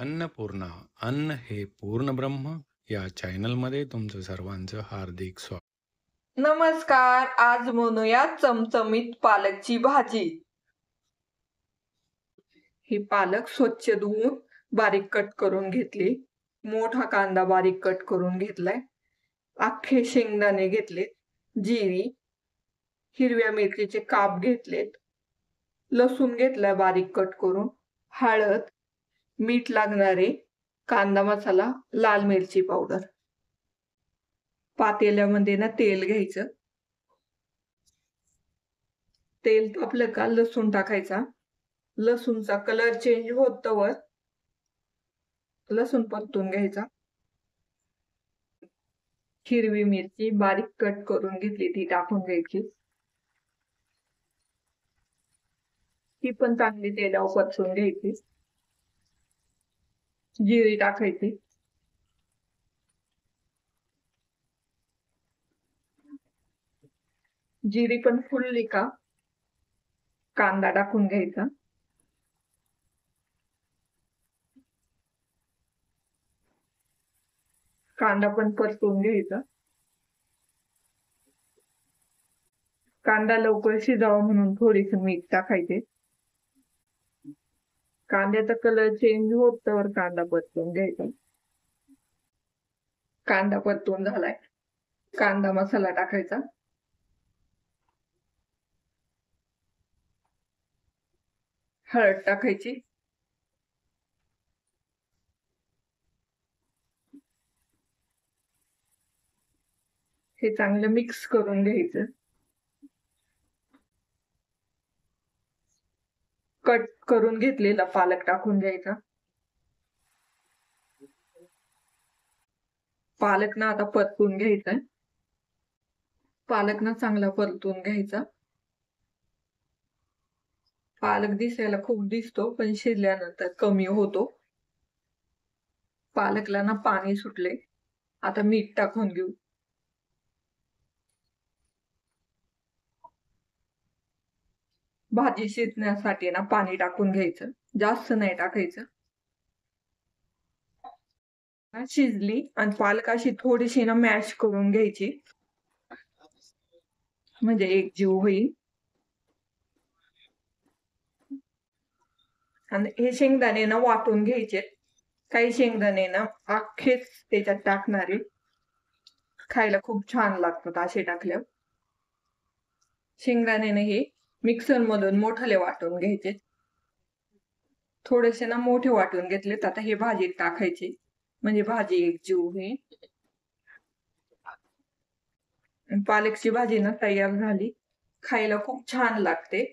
अन्नपूर्णा अन्न हे पूर्ण ब्रह्म या चॅनलमध्ये तुमचं सर्वांचं हार्दिक स्वागत. नमस्कार. आज बनवूया चमचमीत पालकची भाजी. ही पालक स्वच्छ धुवून बारीक कट करून घेतली. मोठा कांदा बारीक कट करून घेतलाय. अख्खे शेंगदाणे घेतले. जिरी, हिरव्या मिरचीचे काप घेतलेत. लसूण घेतलाय बारीक कट करून. हळद, मीठ लागणारे, कांदा मसाला, लाल मिरची पावडर. पातेल्यामध्ये ना तेल घ्यायचं. तेल तापलं का लसूण टाकायचा. लसूणचा कलर चेंज होतवर लसूण परतून घ्यायचा. हिरवी मिरची बारीक कट करून घेतली ती टाकून घ्यायची. ती पण चांगली तेलावर परतून घ्यायची. जिरी टाकायची. जिरी पण फुलली का कांदा टाकून घ्यायचा. कांदा पण परतून घ्यायचा. कांदा लवकर शिजावा म्हणून थोडीशी मीठ टाकायचे. कांद्याचा कलर चेंज होतवर कांदा परतून घ्यायचा. कांदा परतून झालाय. कांदा मसाला टाकायचा. हळद टाकायची. हे चांगलं मिक्स करून घ्यायचं. कट करून घेतलेला पालक टाकून द्यायचा. पालक ना आता परतून घ्यायचा. पालक ना चांगला परतून घ्यायचा. पालक दिसायला खूप दिसतो पण शिजल्यानंतर कमी होतो. पालकला ना पाणी सुटले. आता मीठ टाकून घेऊ. भाजी शिजण्यासाठी ना पाणी टाकून घ्यायचं. जास्त नाही टाकायचं. शिजली आणि पालक अशी थोडीशी ना मॅश करून घ्यायची म्हणजे एकजीव होईल. आणि हे शेंगदाणे ना वाटून घ्यायचे. काही शेंगदाणे ना अख्खेच त्याच्यात टाकणारे. खायला खूप छान लागतात असे टाकल्यावर. शेंगदाणे हे मिक्सर मधून मोठाले वाटून घ्यायचे. थोडेसे ना मोठे वाटून घेतलेत. आता हे भाजीत टाकायचे म्हणजे भाजी एकजीव होईल. पालकची भाजी ना तयार झाली. खायला खूप छान लागते.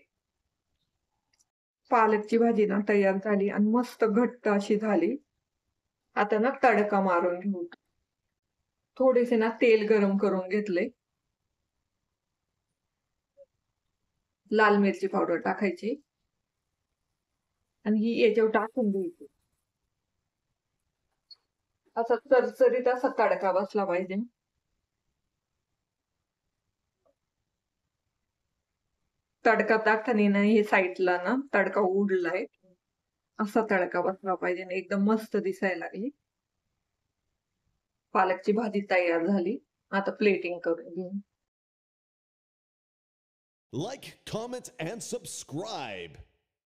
पालकची भाजी ना तयार झाली आणि मस्त घट्ट अशी झाली. आता ना तडका मारून घेऊ. थोडेसे ना तेल गरम करून घेतले. लाल मिरची पावडर टाकायची आणि ही याच्यावर टाकून द्यायची. असा चरचरीत असा तडका बसला पाहिजे. तडका टाकताना ना हे साईडला ना तडका उडलाय असा तडका बसला पाहिजे. एकदम मस्त दिसायला लागली. पालकची भाजी तयार झाली. आता प्लेटिंग करून घेऊ. Like, comment, and subscribe.